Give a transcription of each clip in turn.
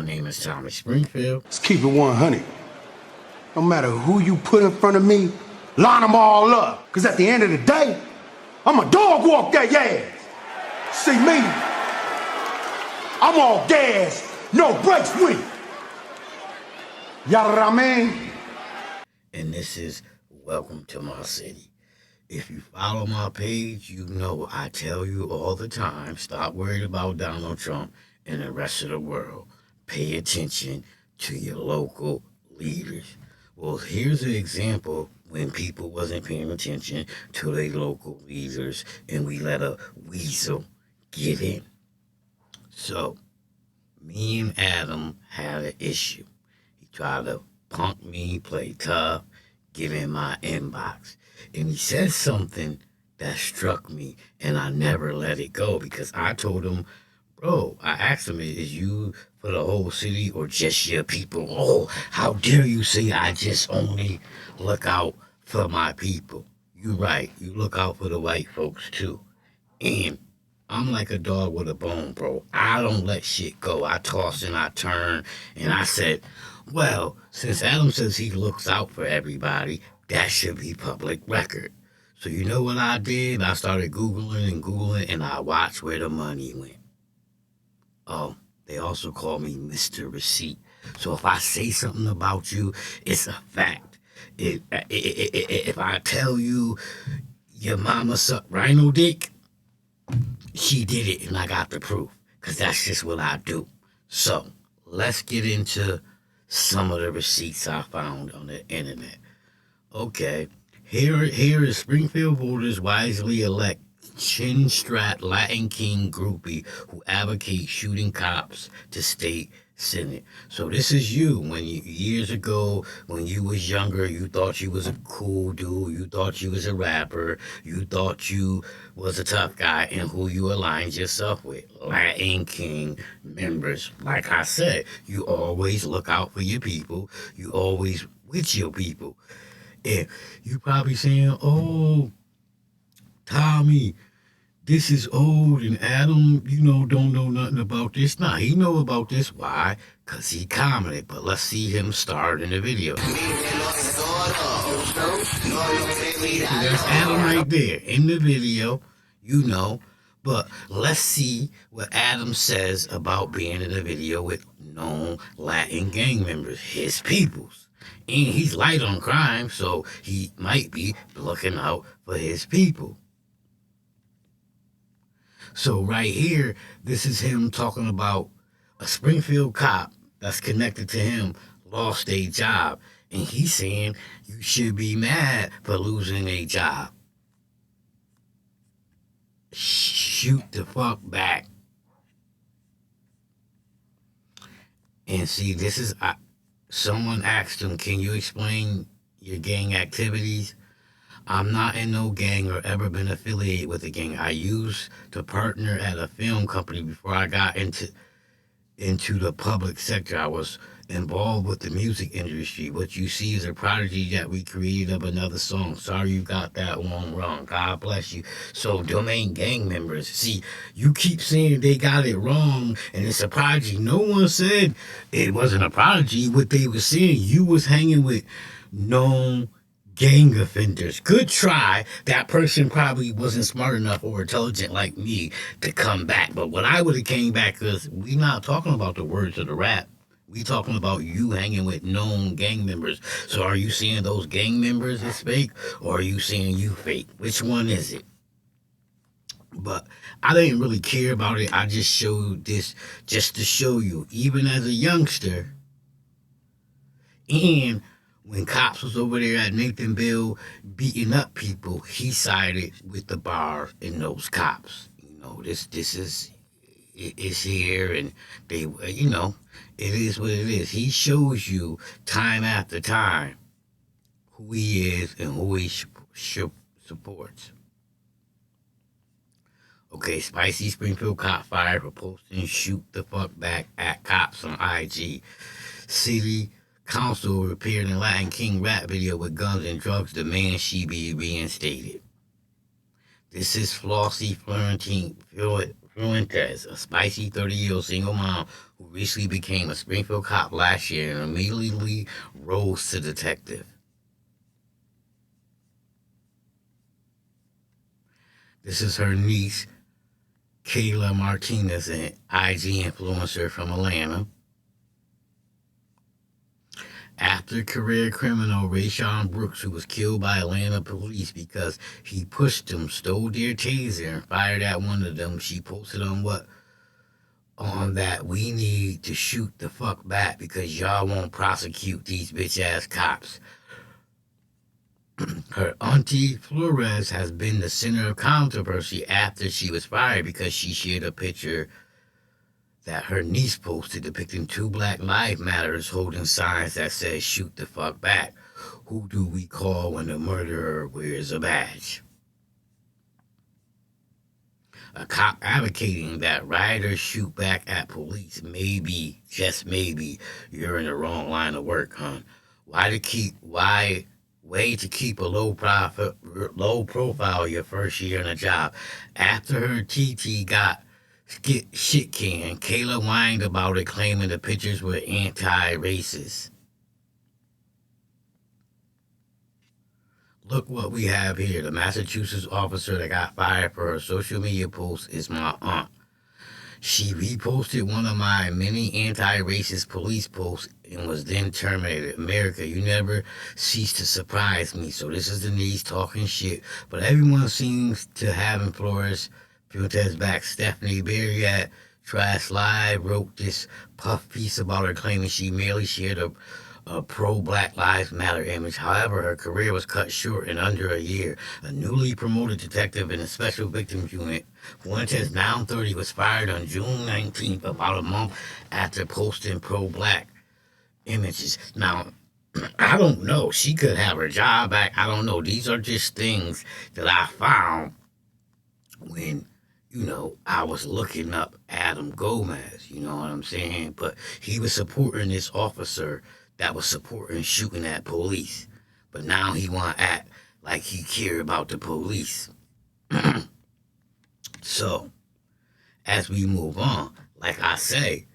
My name is Tommy Springfield. Let's keep it 100. No matter who you put in front of me, line them all up. Because at the end of the day, I'm a dog walk that ass. See me? I'm all gas, no brakes with it. You know what I mean? And this is Welcome to My City. If you follow my page, you know I tell you all the time, stop worrying about Donald Trump and the rest of the world. Pay attention to your local leaders. Well, here's an example when people wasn't paying attention to their local leaders and we let a weasel get in. So, me and Adam had an issue. He tried to punk me, play tough, get in my inbox. And he said something that struck me, and I never let it go because I told him, bro, I asked him, is you for the whole city or just your people? Oh, how dare you say I just only look out for my people? You right, you look out for the white folks too. And I'm like a dog with a bone, bro. I don't let shit go. I toss and I turn, and I said, well, since Adam says he looks out for everybody, that should be public record. So you know what I did? I started Googling, and I watched where the money went. Oh, they also call me Mr. Receipt. So if I say something about you, it's a fact. If I tell you your mama sucked rhino dick, she did it and I got the proof. Because that's just what I do. So let's get into some of the receipts I found on the internet. Okay, here is Springfield voters wisely elect Chin Strat Latin King groupie who advocates shooting cops to state senate. So this is you when years ago when you was younger, you thought you was a cool dude, you thought you was a rapper, you thought you was a tough guy, and who you aligned yourself with. Latin King members. Like I said, you always look out for your people, you always with your people. And you probably saying, oh, Tommy, this is old and Adam, don't know nothing about this. Nah, he know about this. Why? Because he commented. But let's see him start in the video. There's Adam right there in the video, But let's see what Adam says about being in a video with known Latin gang members, his peoples. And he's light on crime, so he might be looking out for his people. So right here, this is him talking about a Springfield cop that's connected to him lost a job. And he's saying you should be mad for losing a job. Shoot the fuck back. And see, this is... someone asked him, can you explain your gang activities? I'm not in no gang or ever been affiliated with a gang. I used to partner at a film company before I got into the public sector. I was involved with the music industry. What you see is a prodigy that we created of another song. Sorry you got that one wrong. God bless you. So them ain't gang members. See, you keep saying they got it wrong and it's a prodigy. No one said it wasn't a prodigy. What they were saying, you was hanging with known gang offenders. Good try. That person probably wasn't smart enough or intelligent like me to come back. But what I would have came back is we not talking about the words of the rap. We talking about you hanging with known gang members. So are you saying those gang members is fake or are you saying you fake? Which one is it? But I didn't really care about it. I just showed this just to show you, even as a youngster, and when cops was over there at Nathanville beating up people, he sided with the bar and those cops. This is it's here, and they, it is what it is. He shows you time after time who he is and who he supports. Okay, Spicy Springfield cop fired for posting shoot the fuck back at cops on IG. City Council appeared in Latin King rap video with guns and drugs demand she be reinstated. This is Flossie Fuentes, a spicy 30-year-old single mom who recently became a Springfield cop last year and immediately rose to detective. This is her niece, Kayla Martinez, an IG influencer from Atlanta. After career criminal Rayshon Brooks, who was killed by Atlanta police because he pushed them, stole their taser, and fired at one of them, she posted on that we need to shoot the fuck back because y'all won't prosecute these bitch ass cops. Her auntie Flores has been the center of controversy after she was fired because she shared a picture that her niece posted depicting two Black Lives Matters holding signs that says shoot the fuck back. Who do we call when the murderer wears a badge? A cop advocating that rioters shoot back at police. Maybe, just maybe, you're in the wrong line of work, hon. Way to keep a low profile your first year in a job. After her TT got shit canned, Kayla whined about it, claiming the pictures were anti-racist. Look what we have here. The Massachusetts officer that got fired for her social media post is my aunt. She reposted one of my many anti-racist police posts and was then terminated. America, you never cease to surprise me. So this is the niece talking shit. But everyone seems to have in Flores Fuentes back. Stephanie Berry at Trash Live wrote this puff piece about her, claiming she merely shared a pro-Black Lives Matter image. However, her career was cut short in under a year. A newly promoted detective in the Special Victims Unit, Fuentes, now 30, was fired on June 19th, about a month after posting pro-Black images. Now, I don't know. She could have her job back. I don't know. These are just things that I found when, I was looking up Adam Gomez, you know what I'm saying? But he was supporting this officer that was supporting shooting at police. But now he want to act like he care about the police. So, as we move on, like I say,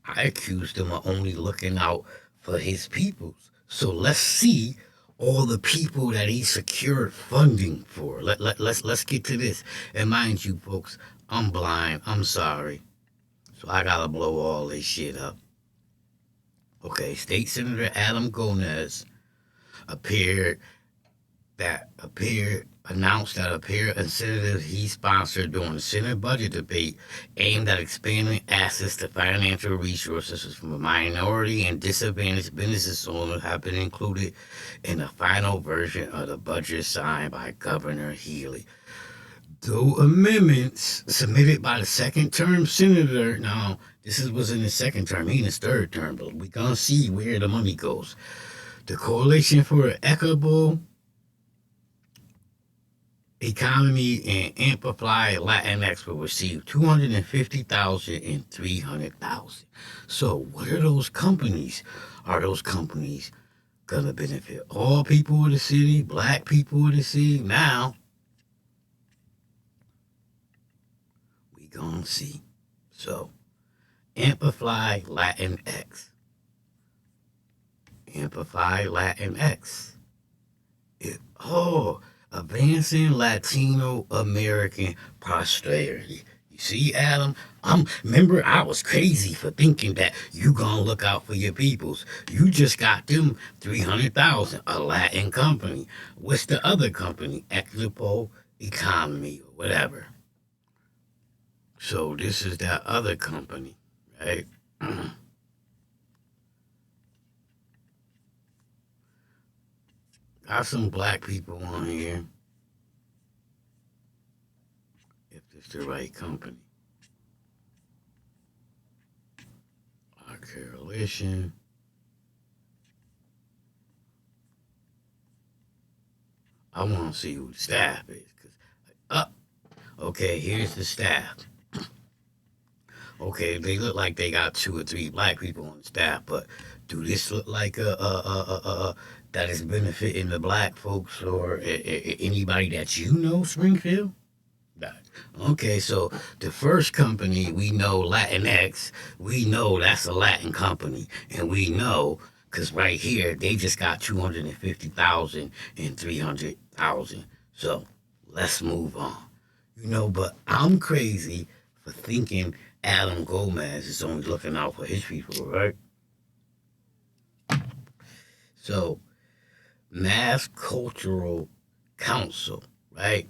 I accused him of only looking out for his peoples. So let's see all the people that he secured funding for. Let's get to this. And mind you, folks, I'm blind. I'm sorry. So I gotta blow all this shit up. Okay, State Senator Adam Gomez announced that a pair of incentives he sponsored during the Senate budget debate aimed at expanding access to financial resources for minority and disadvantaged business owners have been included in the final version of the budget signed by Governor Healy. Though amendments submitted by the second-term senator, now this was in his second term, he in his third term, but we're gonna see where the money goes. The Coalition for Equitable Economy and Amplify Latinx will receive $250,000 and $300,000. So what are those companies? Are those companies gonna benefit all people of the city, black people of the city? Now we gonna see. So Amplify Latinx. Amplify Latinx. Advancing Latino American prosperity. You see, Adam? Remember, I was crazy for thinking that you gonna look out for your peoples. You just got them $300,000, a Latin company. What's the other company? Equitable Economy or whatever. So this is that other company, right? Got some black people on here. If it's the right company. Our coalition. I want to see who the staff is. Okay, here's the staff. Okay, they look like they got 2 or 3 black people on the staff, but do this look like that is benefiting the black folks or anybody that you know, Springfield? Okay, so the first company we know, Latinx, we know that's a Latin company, and we know because right here they just got 250,000 and 300,000. So let's move on. But I'm crazy for thinking Adam Gomez is only looking out for his people, right? So Mass Cultural Council, right?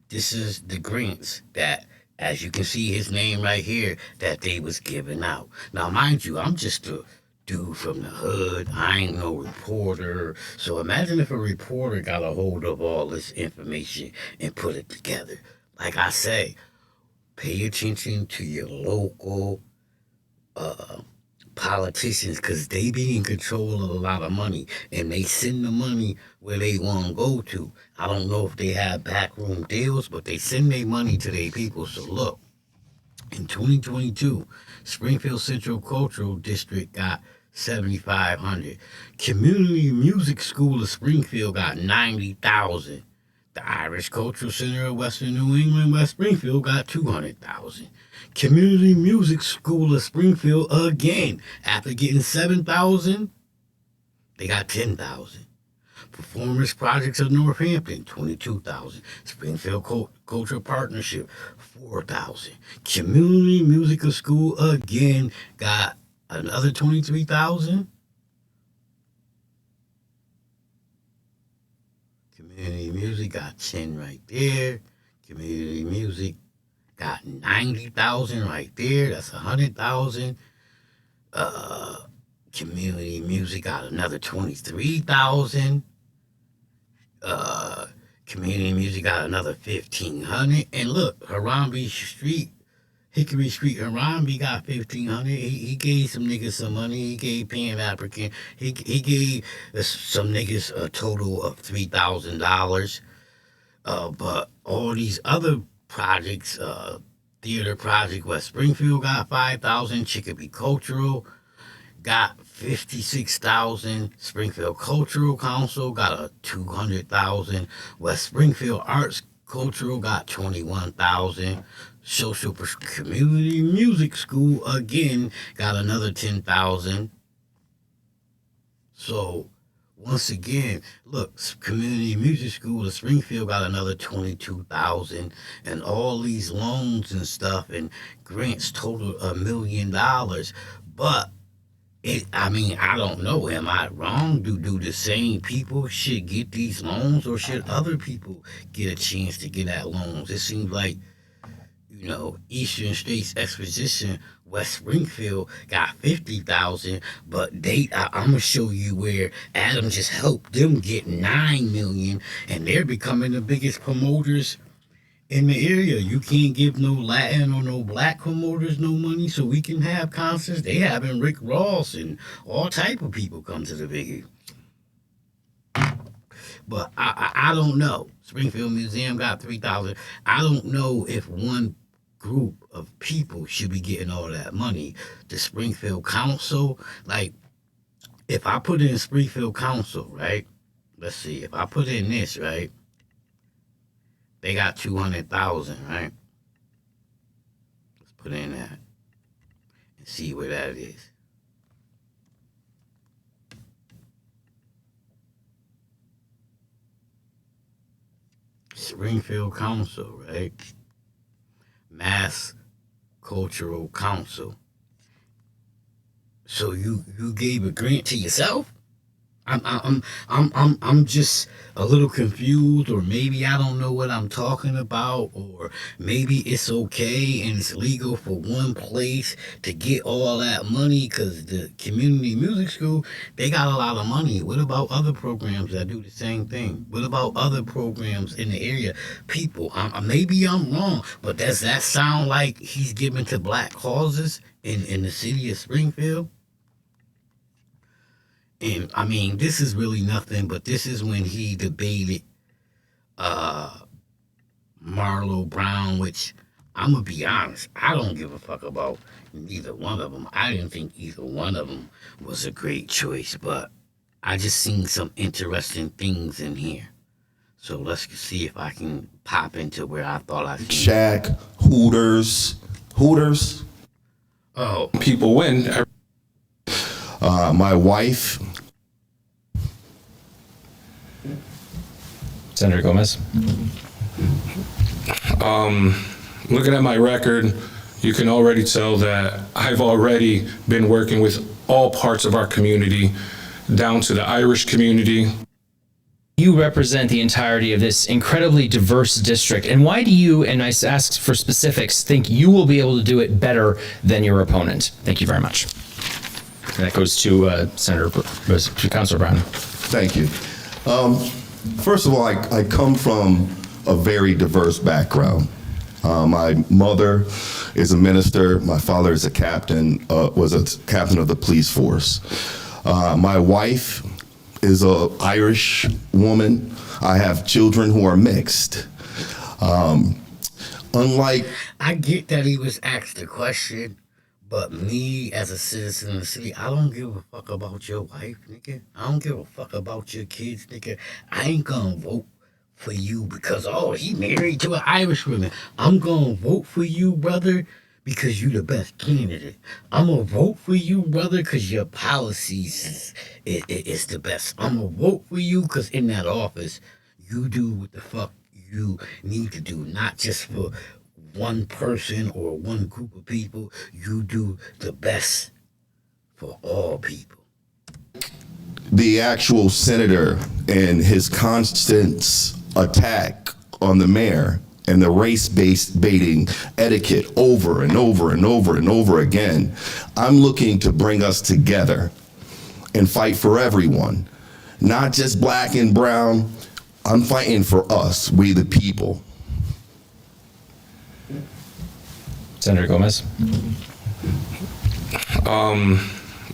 This is the grants that, as you can see his name right here, that they was giving out. Now, mind you, I'm just a dude from the hood. I ain't no reporter. So imagine if a reporter got a hold of all this information and put it together. Like I say, pay attention to your local uh, politicians because they be in control of a lot of money and they send the money where they want to go to. I don't know if they have backroom deals, but they send their money to their people. So look, in 2022, Springfield Central Cultural District got 7,500. Community Music School of Springfield got 90,000. The Irish Cultural Center of Western New England, West Springfield, got 200,000. Community Music School of Springfield, again, after getting 7,000, they got 10,000. Performance Projects of Northampton, 22,000. Springfield Cultural Partnership, 4,000. Community Musical School, again, got another 23,000. Community Music got 10 right there. Community Music got 90,000 right there. That's 100,000. Community Music got another 23,000. Community Music got another 1,500. And look, Harambe Street, Hickory Street, Harambe got 1,500. He gave some niggas some money. He gave Pan African. He gave some niggas a total of $3,000. But all these other projects, Theater Project West Springfield got 5,000. Chicopee Cultural got 56,000. Springfield Cultural Council got a 200,000. West Springfield Arts Cultural got 21,000. Social Community Music School again got another 10,000. So once again, look, Community Music School of Springfield got another 22,000, and all these loans and stuff and grants total $1 million. But I don't know. Am I wrong? Do the same people should get these loans, or should other people get a chance to get that loans? It seems like Eastern States Exposition, West Springfield got 50,000, but I'm gonna show you where Adam just helped them get 9 million, and they're becoming the biggest promoters in the area. You can't give no Latin or no black promoters no money so we can have concerts. They having Rick Ross and all type of people come to the biggie. But I don't know. Springfield Museum got 3,000. I don't know if one group of people should be getting all that money. The Springfield Council, like, if I put in Springfield Council, right? Let's see. If I put in this, right? They got 200,000, right? Let's put in that and see where that is. Springfield Council, right? Mass Cultural Council. So you gave a grant to yourself? I'm just a little confused, or maybe I don't know what I'm talking about, or maybe it's okay and it's legal for one place to get all that money because the community music school, they got a lot of money. What about other programs that do the same thing? What about other programs in the area? People, maybe I'm wrong, but does that sound like he's giving to black causes in the city of Springfield? And this is really nothing, but this is when he debated Marlo Brown, which I'm going to be honest, I don't give a fuck about neither one of them. I didn't think either one of them was a great choice, but I just seen some interesting things in here. So let's see if I can pop into where I thought I seen. Shack, Hooters. Oh, People win. My wife, Senator Gomez. Looking at my record, you can already tell that I've already been working with all parts of our community, down to the Irish community. You represent the entirety of this incredibly diverse district. And why do you, and I ask for specifics, think you will be able to do it better than your opponent? Thank you very much. And that goes to Councilor Brown. thank you. First of all, I come from a very diverse background. My mother is a minister. My father is a captain, was a captain of the police force. My wife is a Irish woman. I have children who are mixed. Unlike I get that he was asked the question, but me as a citizen of the city, I don't give a fuck about your wife, nigga. I don't give a fuck about your kids, nigga. I ain't gonna vote for you because, oh, he married to an Irish woman. I'm gonna vote for you, brother, because you the best candidate. I'm gonna vote for you, brother, because your policies is the best. I'm gonna vote for you because in that office, you do what the fuck you need to do, not just for one person or one group of people. You do the best for all people. the actual senator and his constant attack on the mayor and the race-based baiting etiquette over and over and over and over again, I'm looking to bring us together and fight for everyone, not just black and brown. I'm fighting for us, we the people. Senator Gomez.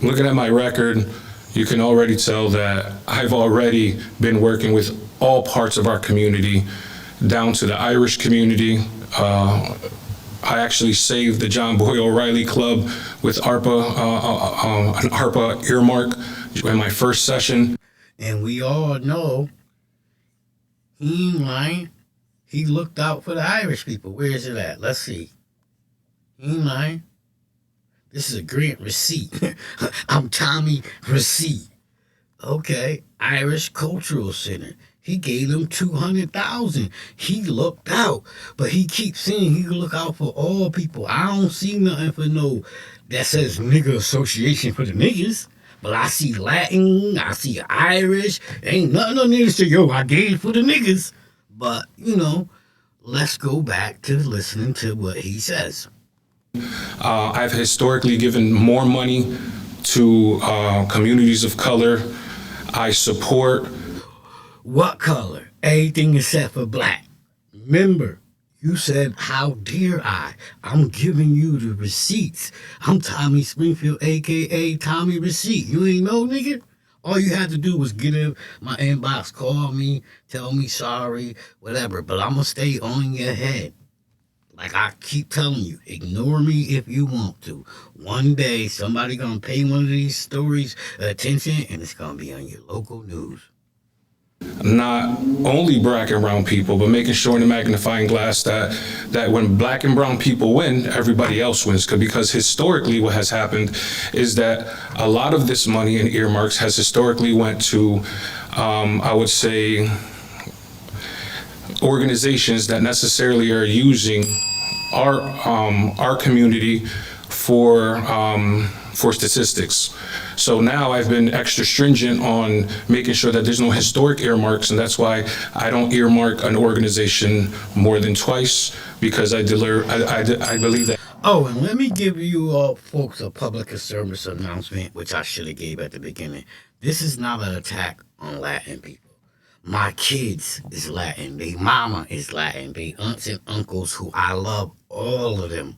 Looking at my record, you can already tell that I've already been working with all parts of our community, down to the Irish community. I actually saved the John Boyle O'Reilly Club with ARPA, an ARPA earmark in my first session. And we all know he ain't lying. He looked out for the Irish people. Where is it at? Let's see. He ain't lying. This is a grant receipt. I'm Tommy Receipt. Okay, Irish Cultural Center. He gave them $200,000. He looked out, but he keeps saying he look out for all people. I don't see nothing for no that says nigga association for the niggas. But I see Latin, I see Irish. Ain't nothing on there to say, yo, I gave for the niggas. But, you know, let's go back to listening to what he says. I've historically given more money to communities of color. I support. What color? Everything except for black. Remember, you said, how dare I? I'm giving you the receipts. I'm Tommy Springfield, a.k.a. Tommy Receipt. You ain't know, nigga? All you had to do was get in my inbox, call me, tell me sorry, whatever. But I'm going to stay on your head. Like I keep telling you, ignore me if you want to. One day, somebody going to pay one of these stories attention, and it's going to be on your local news. Not only black and brown people, but making sure in the magnifying glass that when black and brown people win, everybody else wins. Because historically what has happened is that a lot of this money in earmarks has historically went to, I would say, organizations that necessarily are using our community for statistics. So now I've been extra stringent on making sure that there's no historic earmarks, and that's why I don't earmark an organization more than twice, because I believe that. Oh, and let me give you all folks a public service announcement, which I should have gave at the beginning. This is not an attack on Latin people. My kids is Latin. They mama is Latin. They aunts and uncles who I love, all of them.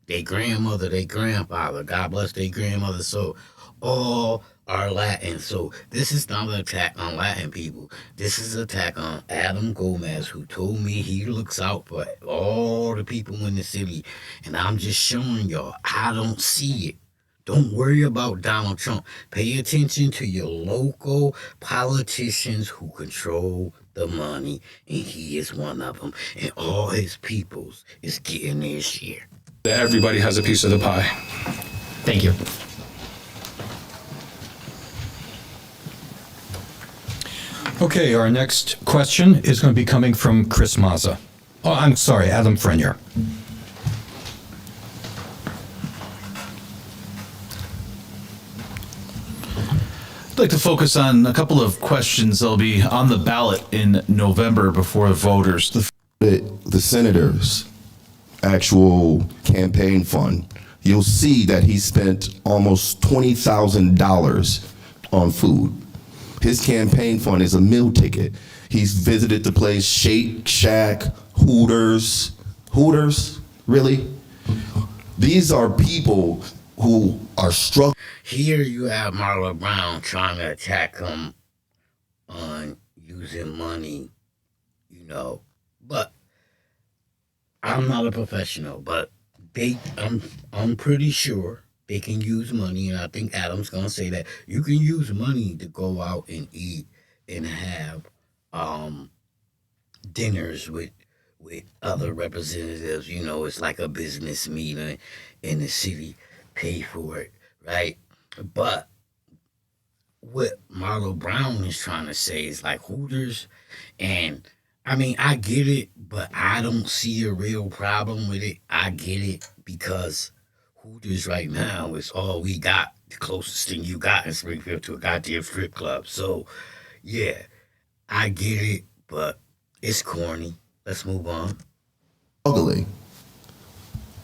They grandmother, they grandfather, God bless their grandmother. So all are Latin. So this is not an attack on Latin people. This is an attack on Adam Gomez, who told me he looks out for all the people in the city. And I'm just showing y'all, I don't see it. Don't worry about Donald Trump. Pay attention to your local politicians who control the money, and he is one of them. And all his peoples is getting their share. That everybody has a piece of the pie. Thank you. Okay, our next question is going to be coming from Chris Mazza. Oh, I'm sorry, Adam Frenier. I'd like to focus on a couple of questions that'll be on the ballot in November before the voters. The senator's actual campaign fund, you'll see that he spent almost $20,000 on food. His campaign fund is a meal ticket. He's visited the place Shake Shack, Hooters. Hooters? Really? These are people who are struggling. Here you have Marla Brown trying to attack him on using money, but I'm not a professional, but I'm pretty sure they can use money, and I think Adam's gonna say that you can use money to go out and eat and have dinners with other representatives. It's like a business meeting in the city. Pay for it, right? But what Marlo Brown is trying to say is like Hooters, and I mean, I get it, but I don't see a real problem with it. I get it because Hooters right now is all we got, the closest thing you got in Springfield to a goddamn strip club. So, yeah, I get it, but it's corny. Let's move on.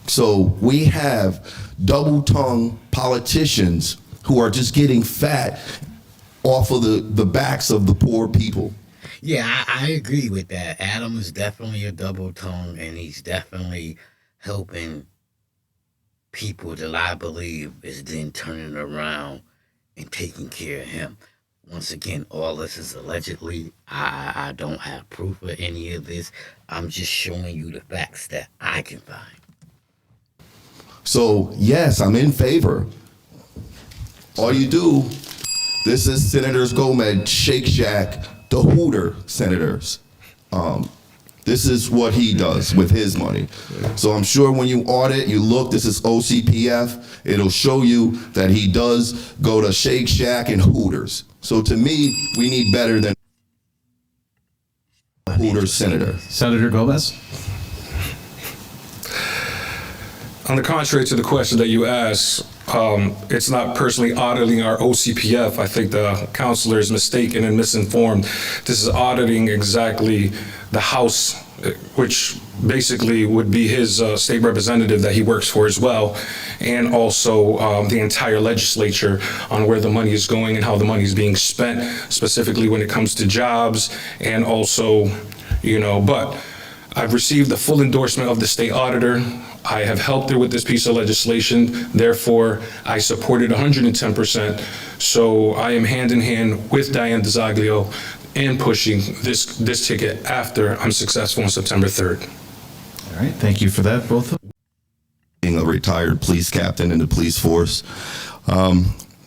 So we have double-tongued politicians who are just getting fat off of the backs of the poor people. Yeah, I agree with that. Adam is definitely a double tongue, and he's definitely helping people that I believe is then turning around and taking care of him. Once again, all this is allegedly. I don't have proof of any of this. I'm just showing you the facts that I can find. So, yes, I'm in favor. All you do, this is Senators Gomez, Shake Shack, the Hooter senators. This is what he does with his money. So I'm sure when you audit, you look, this is OCPF, it'll show you that he does go to Shake Shack and Hooters. So to me, we need better than Hooter senator. Senator Gomez? On the contrary to the question that you asked, it's not personally auditing our OCPF. I think the counselor is mistaken and misinformed. This is auditing exactly the House, which basically would be his state representative that he works for as well, and also the entire legislature on where the money is going and how the money is being spent, specifically when it comes to jobs, and also, but I've received the full endorsement of the state auditor. I have helped her with this piece of legislation. Therefore, I support it 110%. So I am hand in hand with Diane DeZaglio in pushing this ticket after I'm successful on September 3rd. All right, thank you for that, both of you. Being a retired police captain in the police force,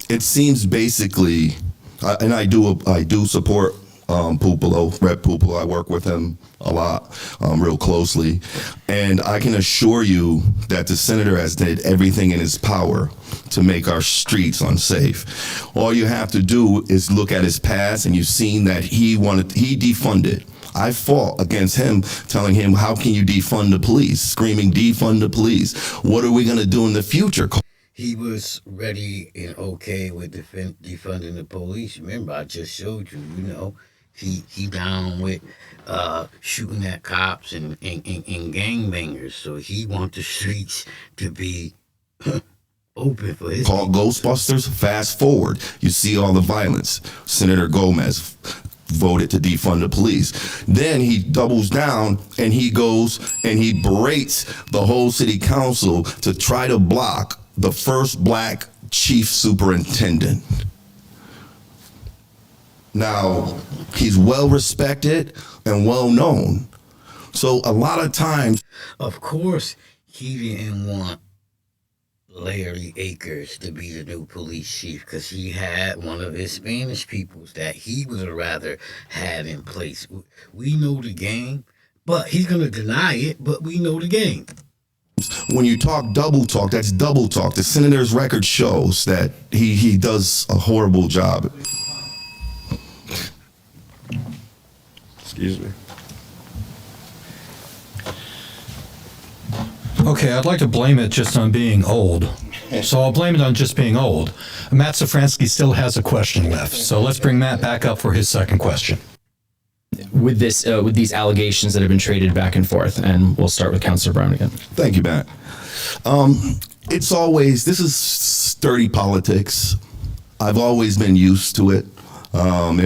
it seems basically, and I do support Pupolo, Rep Pupolo. I work with him a lot, real closely, and I can assure you that the senator has did everything in his power to make our streets unsafe. All you have to do is look at his past, and you've seen that he defunded. I fought against him, telling him, how can you defund the police? Screaming, defund the police. What are we going to do in the future? He was ready and okay with defunding the police. Remember, I just showed you, he down with shooting at cops and gangbangers. So he wants the streets to be open for his Called Ghostbusters. Fast forward, you see all the violence. Senator Gomez voted to defund the police. Then he doubles down and he goes and he berates the whole city council to try to block the first black chief superintendent. Now, he's well respected and well known. So a lot of times, Of course, he didn't want Larry Akers to be the new police chief because he had one of his Spanish peoples that he would have rather had in place. We know the game, but he's going to deny it, but we know the game. When you talk double talk, that's double talk. The senator's record shows that he does a horrible job. Excuse me. Okay, I'd like to blame it just on being old. So I'll blame it on just being old. Matt Safransky still has a question left. So let's bring Matt back up for his second question. With these allegations that have been traded back and forth, and we'll start with Councilor Brown again. Thank you, Matt. This is sturdy politics. I've always been used to it. And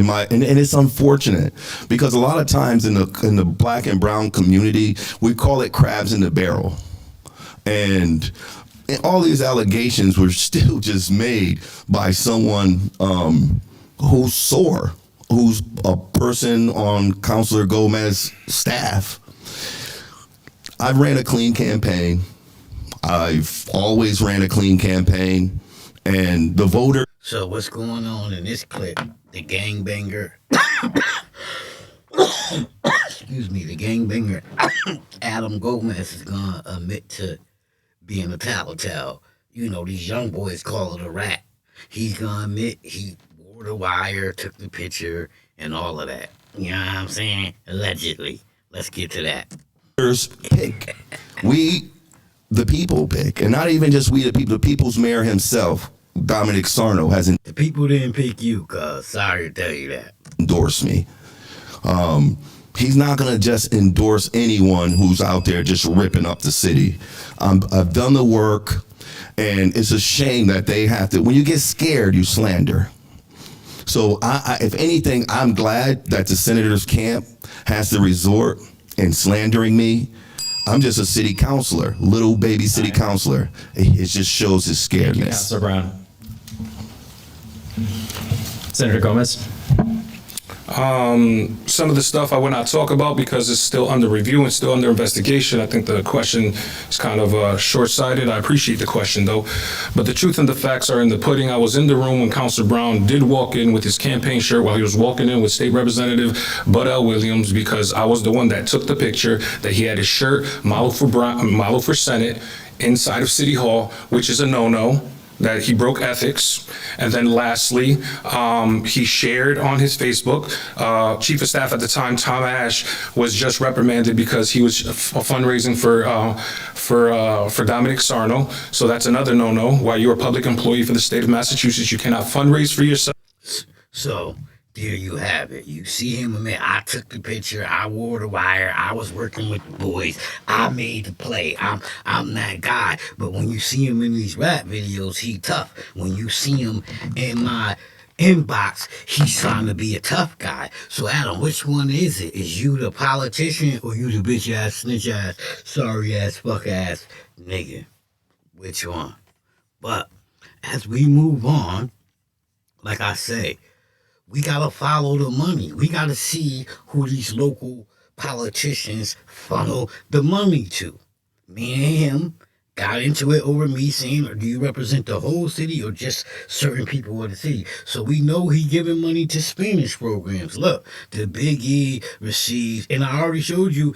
it's unfortunate because a lot of times in the black and brown community, we call it crabs in the barrel. And all these allegations were still just made by someone who's sore, who's a person on Councilor Gomez's staff. I've ran a clean campaign. I've always ran a clean campaign. And the voter. So what's going on in this clip? The gangbanger, excuse me, the gangbanger Adam Gomez is gonna admit to being a tattletale. You know, these young boys call it a rat. He's gonna admit he wore the wire, took the picture, and all of that. You know what I'm saying? Allegedly. Let's get to that. Pick. We, the people, pick. And not even just we, the people, the people's mayor himself, Dominic Sarno, has The people didn't pick you, cuz. Sorry to tell you that. endorsed me. He's not going to just endorse anyone who's out there just ripping up the city. I've done the work, and it's a shame that they have to. When you get scared, you slander. So, if anything, I'm glad that the senator's camp has to resort in slandering me. I'm just a city councilor, little baby city councilor. It just shows his scaredness. Councilor Brown. Senator Gomez. Some of the stuff I will not talk about because it's still under review and still under investigation. I think the question is kind of short-sighted. I appreciate the question, though. But the truth and the facts are in the pudding. I was in the room when Councilor Brown did walk in with his campaign shirt while he was walking in with State Representative Bud L. Williams, because I was the one that took the picture, that he had his shirt modeled for Senate inside of City Hall, which is a no-no, that he broke ethics. And then lastly, he shared on his Facebook, Chief of Staff at the time, Tom Ash, was just reprimanded because he was fundraising for Dominic Sarno. So that's another no-no. While you're a public employee for the state of Massachusetts, you cannot fundraise for yourself. So, there you have it. You see him admit, I took the picture, I wore the wire, I was working with the boys, I made the play, I'm that guy. But when you see him in these rap videos, he tough. When you see him in my inbox, he's trying to be a tough guy. So Adam, which one is it? Is you the politician or you the bitch ass, snitch ass, sorry ass, fuck ass nigga? Which one? But as we move on, like I say, we gotta follow the money. We gotta see who these local politicians funnel the money to. Me and him got into it over me saying, do you represent the whole city or just certain people of the city? So we know he giving money to Spanish programs. Look, the Big E receives, and I already showed you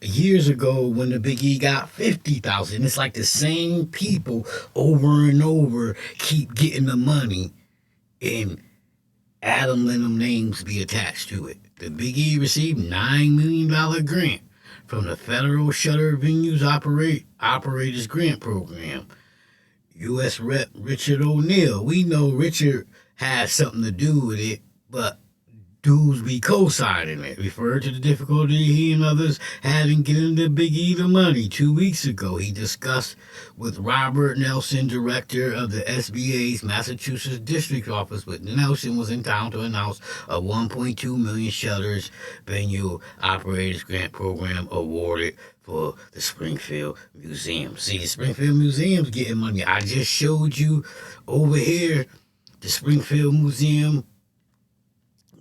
years ago when the Big E got 50,000. It's like the same people over and over keep getting the money, and Adam let them names be attached to it. The Big E received $9 million grant from the Federal Shutter Venues Operators Grant Program. U.S. Rep. Richard O'Neill. We know Richard has something to do with it, but dudes be co-signing it. Referred to the difficulty he and others had in getting the Big E the money. 2 weeks ago, he discussed with Robert Nelson, director of the SBA's Massachusetts District Office, but Nelson was in town to announce a $1.2 million Shutters Venue Operators Grant Program awarded for the Springfield Museum. See, the Springfield Museum's getting money. I just showed you over here, the Springfield Museum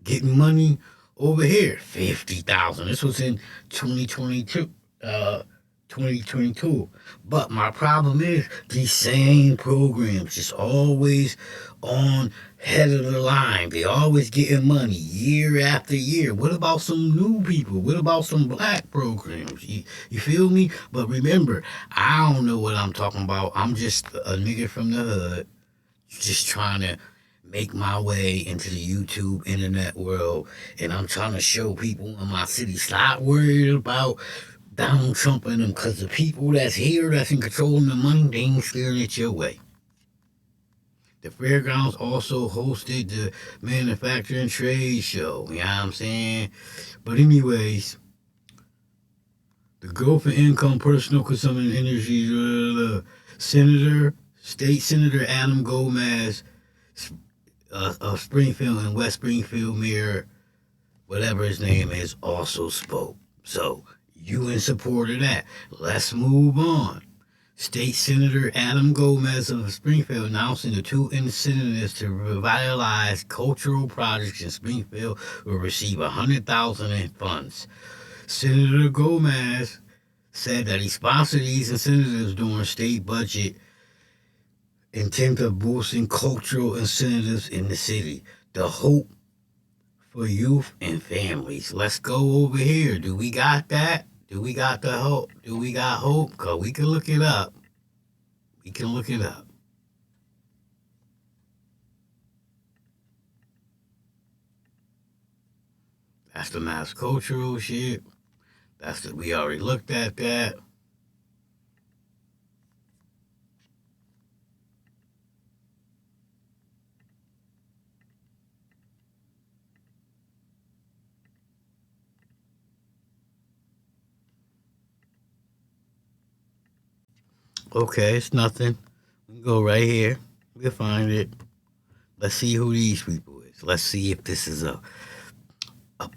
getting money over here, $50,000. This was in 2022. 2022. But my problem is these same programs just always on head of the line. They always getting money year after year. What about some new people? What about some black programs? You feel me? But remember, I don't know what I'm talking about. I'm just a nigga from the hood, just trying to make my way into the YouTube internet world, and I'm trying to show people in my city, stop worried about Donald Trump and them, because the people that's here, that's in control of the money, they ain't steering it your way. The fairgrounds also hosted the manufacturing trade show, you know what I'm saying? But anyways, the growth in income, personal consumption, energy, State Senator Adam Gomez of Springfield and West Springfield Mayor, whatever his name is, also spoke. So, you in support of that. Let's move on. State Senator Adam Gomez of Springfield announcing the two incentives to revitalize cultural projects in Springfield will receive $100,000 in funds. Senator Gomez said that he sponsored these incentives during state budget intent of boosting cultural incentives in the city. The hope for youth and families. Let's go over here. Do we got that? Do we got the hope? Do we got hope? Because we can look it up. We can look it up. That's the mass cultural shit. We already looked at that. Okay, it's nothing. We can go right here. We'll find it. Let's see who these people is. Let's see if this is a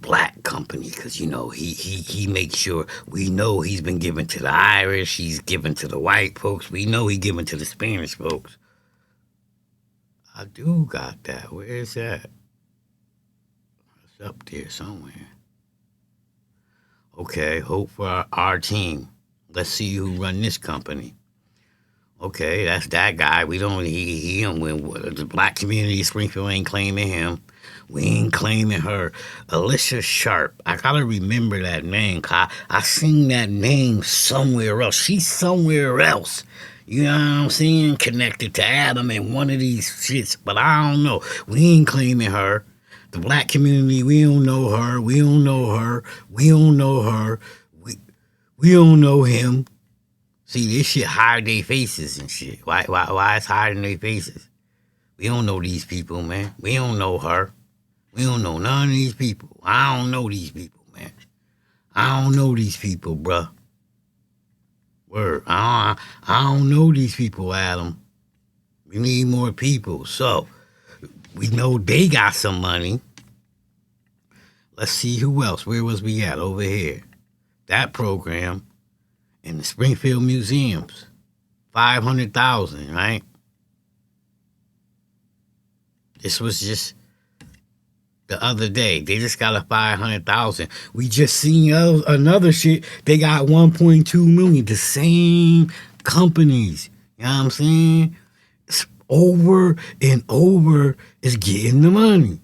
black company, because you know he makes sure. We know he's been given to the Irish, he's given to the white folks, we know he's given to the Spanish folks. I do got that. Where is that? It's up there somewhere. Okay, hope for our team. Let's see who run this company. Okay, that's that guy. We don't. He don't win. The black community of Springfield ain't claiming him. We ain't claiming her. Alicia Sharp. I gotta remember that name. I seen that name somewhere else. She's somewhere else. You know what I'm saying? Connected to Adam in one of these shits. But I don't know. We ain't claiming her. The black community, we don't know her. We don't know her. We don't know her. We don't know him. See, this shit hide their faces and shit. Why it's hiding their faces? We don't know these people, man. We don't know her. We don't know none of these people. I don't know these people, man. I don't know these people, bruh. Word. I don't know these people, Adam. We need more people. So, we know they got some money. Let's see who else. Where was we at? Over here. That program. In the Springfield Museums, 500,000, right? This was just the other day. They just got a 500,000. We just seen another shit. They got 1.2 million. The same companies. You know what I'm saying? It's over and over is getting the money.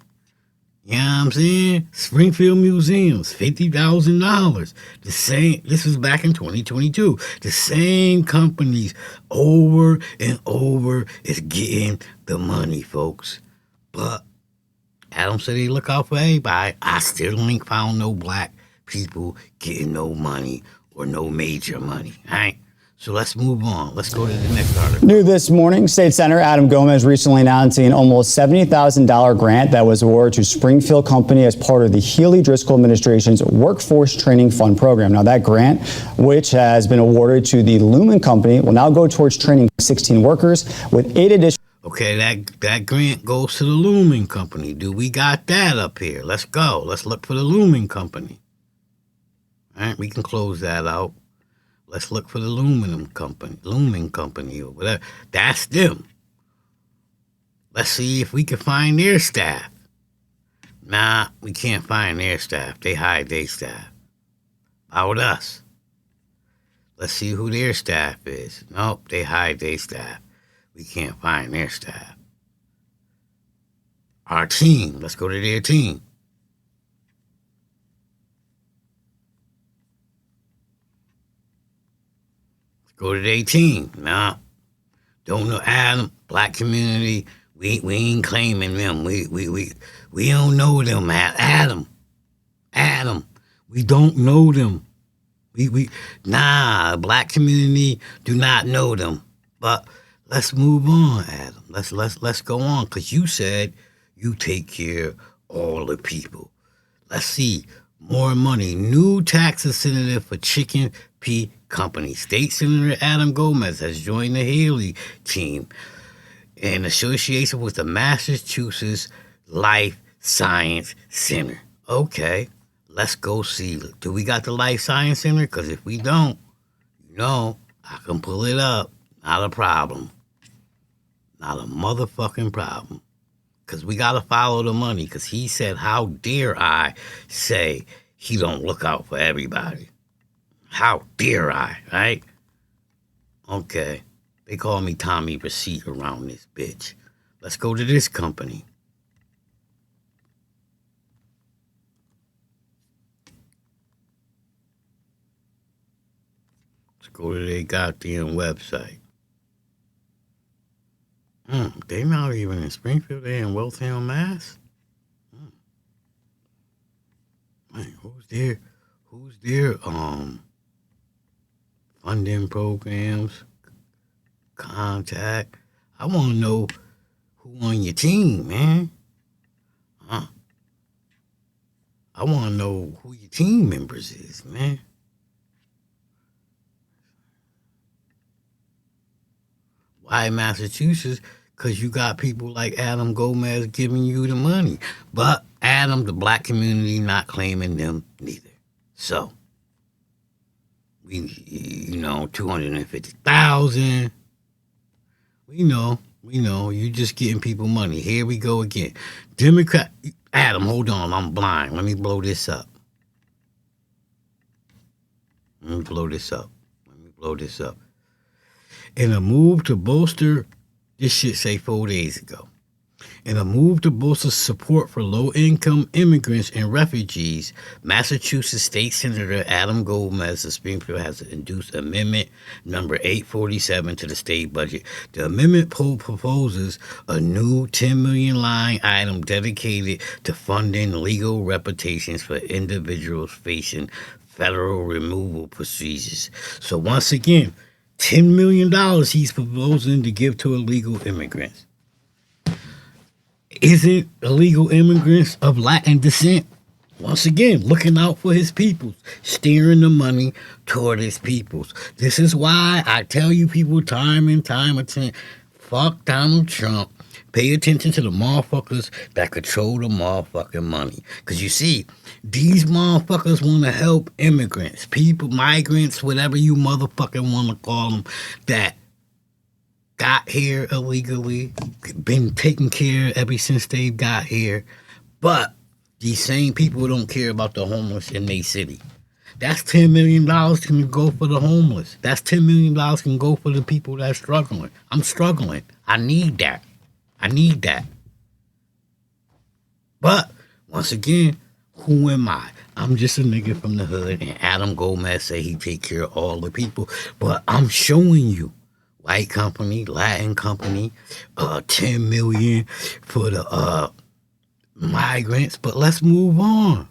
You know what I'm saying? Springfield Museums, $50,000. The same, this was back in 2022. The same companies over and over is getting the money, folks. But Adam said he look out for everybody. I still ain't found no black people getting no money or no major money. All right? So let's move on. Let's go to the next article. New this morning, State Senator Adam Gomez recently announcing an almost $70,000 grant that was awarded to Springfield Company as part of the Healy Driscoll administration's Workforce Training Fund program. Now, that grant, which has been awarded to the Lumen Company, will now go towards training 16 workers with 8 additional. Okay, that grant goes to the Lumen Company. Do we got that up here? Let's go. Let's look for the Lumen Company. All right, we can close that out. Let's look for the Lumen Company or whatever. That's them. Let's see if we can find their staff. Nah, we can't find their staff. They hide their staff. How about us? Let's see who their staff is. Nope, they hide their staff. We can't find their staff. Our team. Let's go to their team. Let's go to their team. Nah. Don't know Adam, black community. We ain't claiming them. We don't know them. Adam. We don't know them. Black community do not know them. But let's move on, Adam. Let's go on, because you said you take care of all the people. Let's see. More money. New tax incentive for Chicken P Company. State Senator Adam Gomez has joined the Haley team in association with the Massachusetts Life Science Center. Okay, let's go see. Do we got the Life Science Center? Because if we don't, I can pull it up. Not a problem. Not a motherfucking problem. Because we got to follow the money. Because he said, how dare I say he don't look out for everybody? How dare I, right? Okay. They call me Tommy Receipt around this bitch. Let's go to this company. Let's go to their goddamn website. They not even in Springfield. They in Waltham, Mass. Man, who's their funding programs? Contact. I want to know who on your team, man. I want to know who your team members is, man. Why Massachusetts? Because you got people like Adam Gomez giving you the money. But Adam, the black community, not claiming them neither. So, we 250,000. We know, you just getting people money. Here we go again. Democrat, Adam, hold on, I'm blind. Let me blow this up. In a move to bolster, this shit say 4 days ago. In a move to bolster support for low-income immigrants and refugees, Massachusetts State Senator Adam Gomez of Springfield has introduced Amendment number 847 to the state budget. The amendment proposes a new $10 million line item dedicated to funding legal reputations for individuals facing federal removal procedures. So once again, $10 million he's proposing to give to illegal immigrants. Isn't illegal immigrants of Latin descent? Once again, looking out for his peoples, steering the money toward his peoples. This is why I tell you people time and time again, fuck Donald Trump. Pay attention to the motherfuckers that control the motherfucking money. Because you see, these motherfuckers want to help immigrants, people, migrants, whatever you motherfucking want to call them, that got here illegally, been taken care of ever since they got here. But these same people don't care about the homeless in their city. That's $10 million can go for the homeless. That's $10 million can go for the people that's struggling. I'm struggling. I need that. But, once again, who am I? I'm just a nigga from the hood, and Adam Gomez say he take care of all the people. But I'm showing you. White company, Latin company, $10 million for the migrants. But let's move on.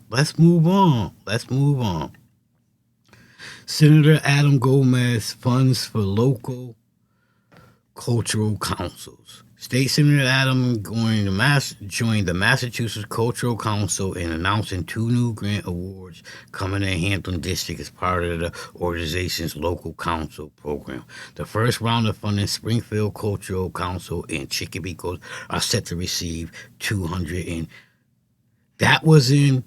Senator Adam Gomez funds for local cultural councils. State Senator Adam joined the Massachusetts Cultural Council in announcing 2 new grant awards coming in Hampton District as part of the organization's local council program. The first round of funding, Springfield Cultural Council and Chicopee are set to receive $200. That was in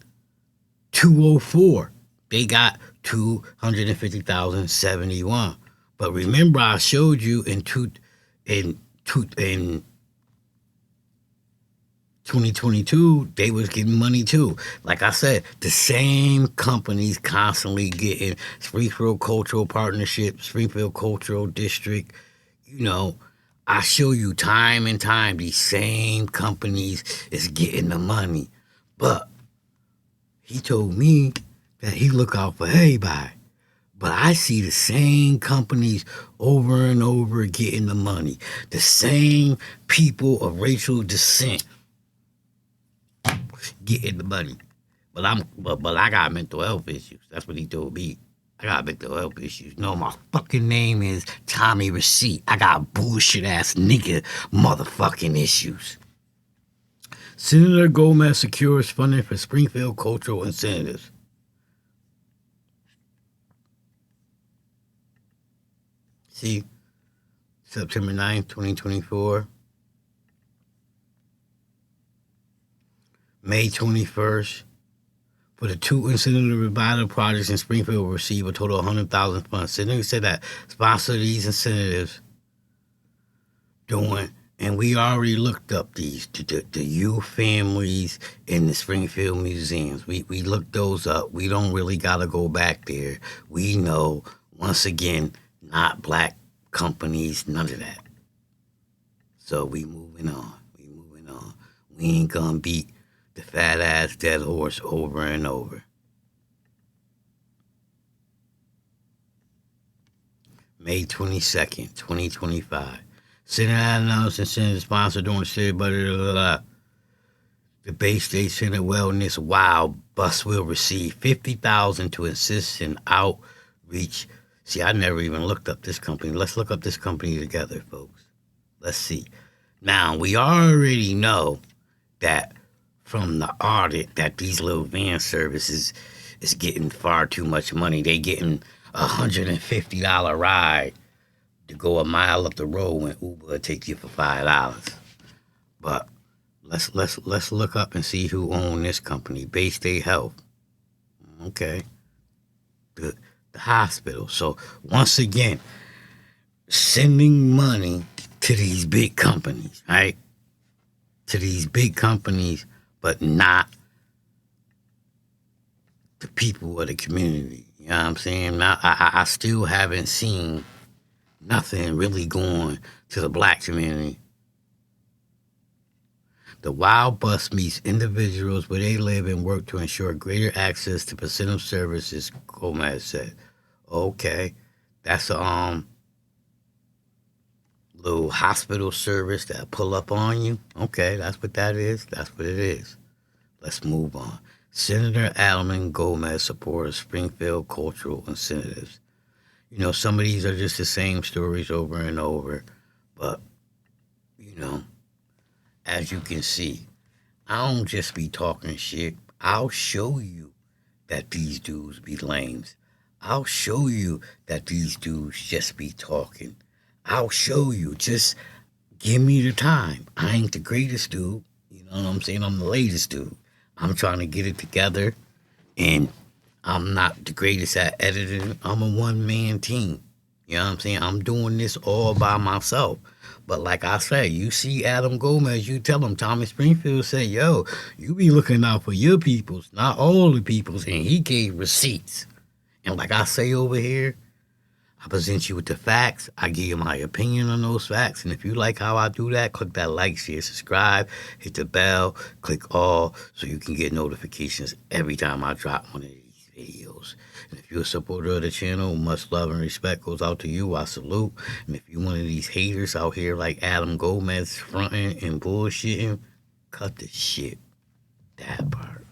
2004. They got $250,071. But remember, I showed you in 2020, 2022, they was getting money too. Like I said, the same companies constantly getting Springfield Cultural Partnership, Springfield Cultural District. You know, I show you time and time these same companies is getting the money. But he told me that he look out for everybody. But I see the same companies over and over getting the money. The same people of racial descent getting the money. But I got mental health issues. That's what he told me. I got mental health issues. No, my fucking name is Tommy Receipt. I got bullshit ass nigga motherfucking issues. Senator Gomez secures funding for Springfield cultural incentives. See, September 9th, 2024. May 21st. For the two incentive revival projects in Springfield will receive a total of $100,000 funds. Senator said that sponsor these incentives and we already looked up these, the youth families in the Springfield museums. We looked those up. We don't really got to go back there. We know, once again, not black companies, none of that. So we moving on. We ain't gonna beat the fat ass dead horse over and over. May 22nd, 2025. Senate announced incentive sponsor during the city budget. The Bay State Center Wellness Wild Bus will receive $50,000 to assist in outreach. See, I never even looked up this company. Let's look up this company together, folks. Let's see. Now, we already know that from the audit that these little van services is getting far too much money. They getting $150 ride to go a mile up the road when Uber will take you for $5. But let's look up and see who owned this company. Bay State Health. Okay. The hospital. So once again, sending money to these big companies, right? To these big companies, but not the people of the community. You know what I'm saying? Now, I still haven't seen nothing really going to the black community. The Wild Bus meets individuals where they live and work to ensure greater access to preventive services, Gomez said. Okay, that's a little hospital service that pull up on you. Okay, that's what that is. That's what it is. Let's move on. Senator Alderman Gomez supports Springfield cultural incentives. You know, some of these are just the same stories over and over, but, you know, as you can see, I don't just be talking shit. I'll show you that these dudes be lames. I'll show you that these dudes just be talking. I'll show you. Just give me the time. I ain't the greatest dude. You know what I'm saying? I'm the latest dude. I'm trying to get it together, and I'm not the greatest at editing. I'm a one-man team. You know what I'm saying? I'm doing this all by myself. But like I say, you see Adam Gomez, you tell him, Tommy Springfield said, yo, you be looking out for your peoples, not all the peoples. And he gave receipts. And like I say over here, I present you with the facts. I give you my opinion on those facts. And if you like how I do that, click that like, share, subscribe, hit the bell, click all so you can get notifications every time I drop one of these videos. And if you're a supporter of the channel, much love and respect goes out to you. I salute. And if you're one of these haters out here like Adam Gomez fronting and bullshitting, cut the shit. That part.